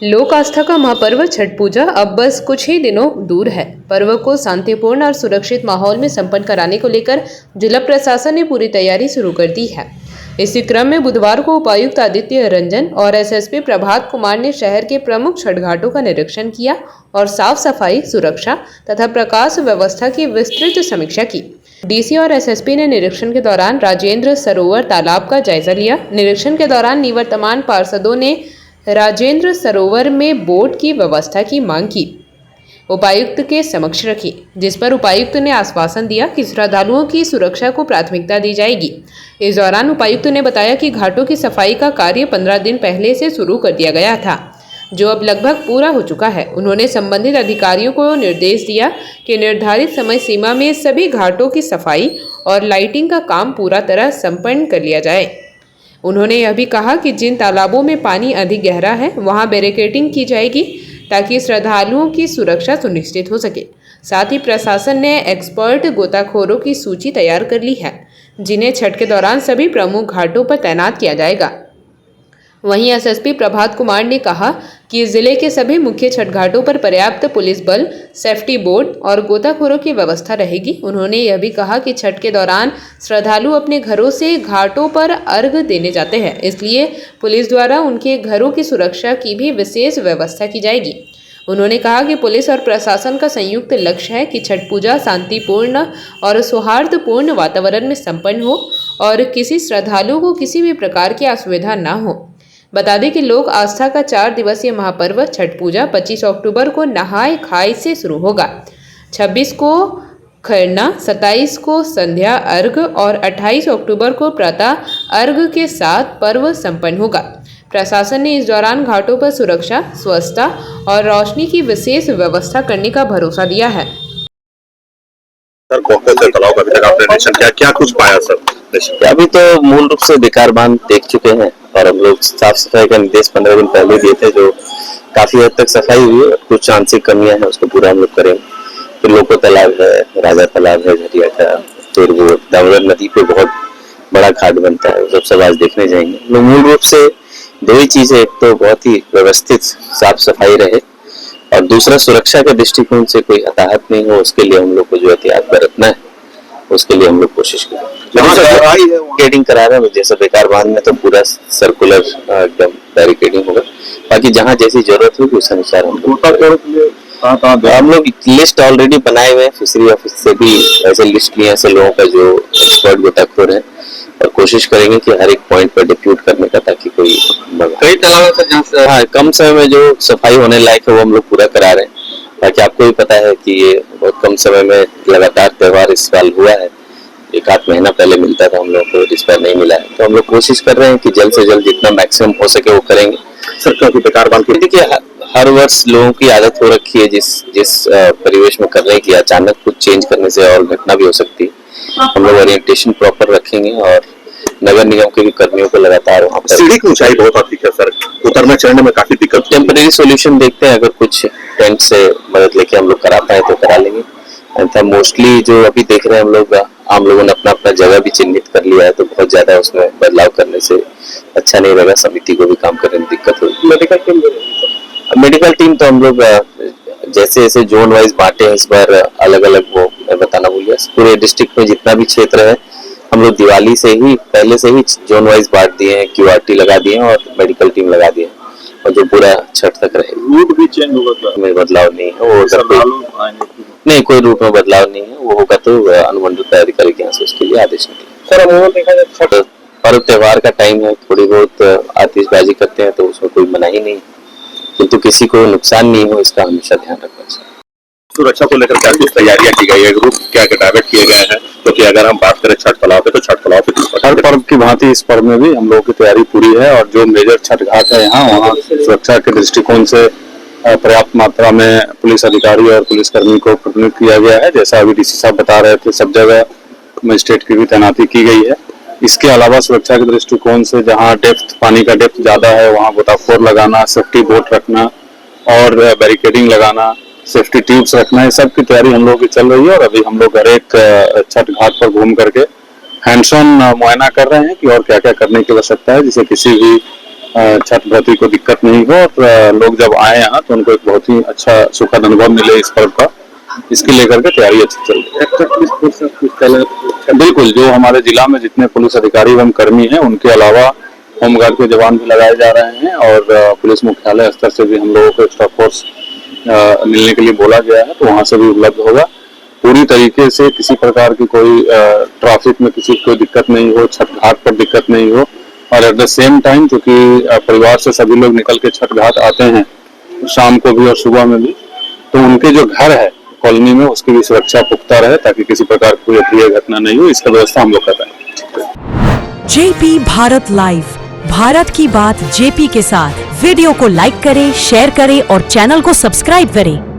लोक आस्था का महापर्व छठ पूजा अब बस कुछ ही दिनों दूर है। पर्व को शांतिपूर्ण और सुरक्षित माहौल में संपन्न कराने को लेकर जिला प्रशासन ने पूरी तैयारी शुरू कर दी है। इसी क्रम में बुधवार को उपायुक्त आदित्य रंजन और एसएसपी प्रभात कुमार ने शहर के प्रमुख छठ घाटों का निरीक्षण किया और साफ सफाई, सुरक्षा तथा प्रकाश व्यवस्था की विस्तृत समीक्षा की। डीसी और एसएसपी ने निरीक्षण के दौरान राजेंद्र सरोवर तालाब का जायजा लिया। निरीक्षण के दौरान निवर्तमान पार्षदों ने राजेंद्र सरोवर में बोट की व्यवस्था की मांग की उपायुक्त के समक्ष रखी, जिस पर उपायुक्त ने आश्वासन दिया कि श्रद्धालुओं की सुरक्षा को प्राथमिकता दी जाएगी। इस दौरान उपायुक्त ने बताया कि घाटों की सफाई का कार्य 15 दिन पहले से शुरू कर दिया गया था, जो अब लगभग पूरा हो चुका है। उन्होंने संबंधित अधिकारियों को निर्देश दिया कि निर्धारित समय सीमा में सभी घाटों की सफाई और लाइटिंग का काम पूरा तरह संपन्न कर लिया जाए। उन्होंने यह भी कहा कि जिन तालाबों में पानी अधिक गहरा है वहां बैरिकेडिंग की जाएगी ताकि श्रद्धालुओं की सुरक्षा सुनिश्चित हो सके। साथ ही प्रशासन ने एक्सपर्ट गोताखोरों की सूची तैयार कर ली है, जिन्हें छठ के दौरान सभी प्रमुख घाटों पर तैनात किया जाएगा। वहीं एसएसपी प्रभात कुमार ने कहा कि जिले के सभी मुख्य छठ घाटों पर पर्याप्त पुलिस बल, सेफ्टी बोट और गोताखोरों की व्यवस्था रहेगी। उन्होंने यह भी कहा कि छठ के दौरान श्रद्धालु अपने घरों से घाटों पर अर्घ्य देने जाते हैं, इसलिए पुलिस द्वारा उनके घरों की सुरक्षा की भी विशेष व्यवस्था की जाएगी। उन्होंने कहा कि पुलिस और प्रशासन का संयुक्त लक्ष्य है कि छठ पूजा शांतिपूर्ण और सौहार्दपूर्ण वातावरण में संपन्न हो और किसी श्रद्धालु को किसी भी प्रकार की असुविधा न हो। बता दें कि लोक आस्था का 4 दिवसीय महापर्व छठ पूजा 25 अक्टूबर को नहाय खाई से शुरू होगा। 26 को खरना, 27 को संध्या अर्घ्य और 28 अक्टूबर को प्रातः अर्घ्य के साथ पर्व संपन्न होगा। प्रशासन ने इस दौरान घाटों पर सुरक्षा, स्वच्छता और रोशनी की विशेष व्यवस्था करने का भरोसा दिया है। सर, कौन-कौन तालाब अभी तक आपने निरीक्षण किया, क्या कुछ पाया सर? अभी तो मूल रूप से बेकार बांध देख चुके हैं और हम लोग साफ सफाई का निर्देश 15 दिन पहले दिए थे, जो काफी हद तक सफाई हुई है। कुछ आंशिक कमियां हैं, उसको पूरा हम लोग करेंगे। फिर लोको तालाब है, राजा तालाब है झरिया का, फिर वो दामोदर नदी पे बहुत बड़ा घाट बनता है, सब आज देखने जाएंगे। तो मूल रूप से दो ही चीजें, एक तो बहुत ही व्यवस्थित साफ सफाई रहे और दूसरा सुरक्षा के दृष्टिकोण से कोई हताहत नहीं हो, उसके लिए हम लोग को जो एहतियात बरतना है उसके लिए हम लोग कोशिश करें। बैरिकेडिंग करा रहे हैं, जैसे बेकार बांध में तो पूरा सर्कुलर एकदम बैरिकेडिंग होगा। बाकी जहाँ जैसी जरूरत होगी उस अनुसार हम लोग लिस्ट ऑलरेडी बनाए हुए हैं। फिशरी ऑफिस से भी ऐसे लिस्ट लिए ऐसे लोगों का जो एक्सपर्ट गोताखोर है, और कोशिश करेंगे कि हर एक पॉइंट पर डिप्यूट करने का, ताकि कोई कई तालाब से हाँ कम समय में जो सफाई होने लायक है वो हम लोग पूरा करा रहे हैं। ताकि आपको भी पता है कि ये बहुत कम समय में लगातार त्योहार इस साल हुआ है। 1-8 महीना पहले मिलता था हम लोग को, इस बार नहीं मिला है, तो हम लोग कोशिश कर रहे हैं कि जल्द से जल्द जितना मैक्सिमम हो सके वो करेंगे। सरकार की बेकार बांध की देखिए, हर वर्ष लोगों की आदत हो रखी है जिस परिवेश में कर रहे हैं कि अचानक कुछ चेंज करने से और घटना भी हो सकती है। हम लोग ओरिएंटेशन प्रॉपर रखेंगे और नगर निगम के भी कर्मियों को लगातार वहाँ पर सीढ़ी की ऊंचाई बहुत अधिक है सर, उतरने चढ़ने में काफी दिक्कत। टेम्परेरी सोल्यूशन देखते हैं, अगर कुछ टेंट से मदद लेके हम लोग करा पाए तो करा लेंगे। मोस्टली जो अभी देख रहे हैं हम लोग, आम लोगों ने अपना अपना जगह भी चिन्हित कर लिया है, तो बहुत ज्यादा उसमें बदलाव करने से अच्छा नहीं रहेगा। समिति को भी काम करने में दिक्कत होगी। मेडिकल टीम तो हम लोग जैसे जैसे जोन वाइज बांटे हैं, इस बार अलग अलग वो मैं बताना भूल गया। पूरे डिस्ट्रिक्ट में जितना भी क्षेत्र है हम लोग दिवाली से ही पहले से ही जोन वाइज बांट दिए हैं, QRT लगा दिए हैं और मेडिकल टीम लगा दिए हैं, और जो पूरा छठ तक रहेगा। रूट भी चेंज होगा, में बदलाव नहीं है, वो नहीं कोई रूट में बदलाव नहीं है। वो होगा तो अनुमंडल अधिकारी के यहाँ से उसके लिए आदेश निकले। सर अमूमन देखा जाए छठ पर्व त्योहार का टाइम है, थोड़ी बहुत आतिशबाजी करते हैं तो उसमें कोई मनाही नहीं, किंतु किसी को नुकसान नहीं हो इसका हमेशा ध्यान रखना चाहिए। सुरक्षा को लेकर क्या कुछ तैयारियां की गई है, रूट क्या डाइवर्ट किए गए हैं? क्योंकि अगर हम बात करें छठ तालाब पे, तो छठ तालाब पे हर पर्व की भांति इस पर्व में भी हम लोगों की तैयारी पूरी है, और जो मेजर छठ घाट है यहाँ, वहाँ सुरक्षा के दृष्टिकोण से पर्याप्त मात्रा में पुलिस अधिकारी और पुलिसकर्मी को प्रतिनियुक्त किया गया है। जैसा अभी डीसी साहब बता रहे थे, सब जगह मजिस्ट्रेट की भी तैनाती की गई है। इसके अलावा सुरक्षा के दृष्टिकोण से जहाँ पानी का डेप्थ ज्यादा है वहाँ गोताखोर लगाना, सेफ्टी बोट रखना और बैरिकेडिंग लगाना, सेफ्टी ट्यूब्स रखना, ये सब की तैयारी हम लोगों की चल रही है। और अभी हम लोग हर एक छठ घाट पर घूम करके हैंड्स ऑन मुआयना कर रहे हैं कि और क्या क्या करने की आवश्यकता है, जिससे किसी भी छठ व्रती को दिक्कत नहीं हो और लोग जब आए यहाँ तो उनको एक बहुत ही अच्छा सुखद अनुभव मिले इस पर्व का, इसके लेकर के तैयारी अच्छी चल रही है। बिल्कुल, जो हमारे जिला में जितने पुलिस अधिकारी एवं कर्मी हैं उनके अलावा होमगार्ड के जवान भी लगाए जा रहे हैं और पुलिस मुख्यालय स्तर से भी हम लोगों को एक्स्ट्रा फोर्स मिलने के लिए बोला गया है, तो वहां से भी उपलब्ध होगा। पूरी तरीके से किसी प्रकार की कोई ट्रैफिक में किसी को दिक्कत नहीं हो, छठ घाट पर दिक्कत नहीं हो और एट द सेम टाइम क्योंकि परिवार से सभी लोग निकल के छठ घाट आते हैं शाम को भी और सुबह में भी, तो उनके जो घर है कॉलोनी में उसकी भी सुरक्षा पुख्ता रहे ताकि किसी प्रकार की कोई अप्रिय घटना नहीं हो, इसका व्यवस्था हम लोग कर रहे हैं। जेपी भारत लाइव, भारत की बात जेपी के साथ। वीडियो को लाइक करें, शेयर करें और चैनल को सब्सक्राइब करें।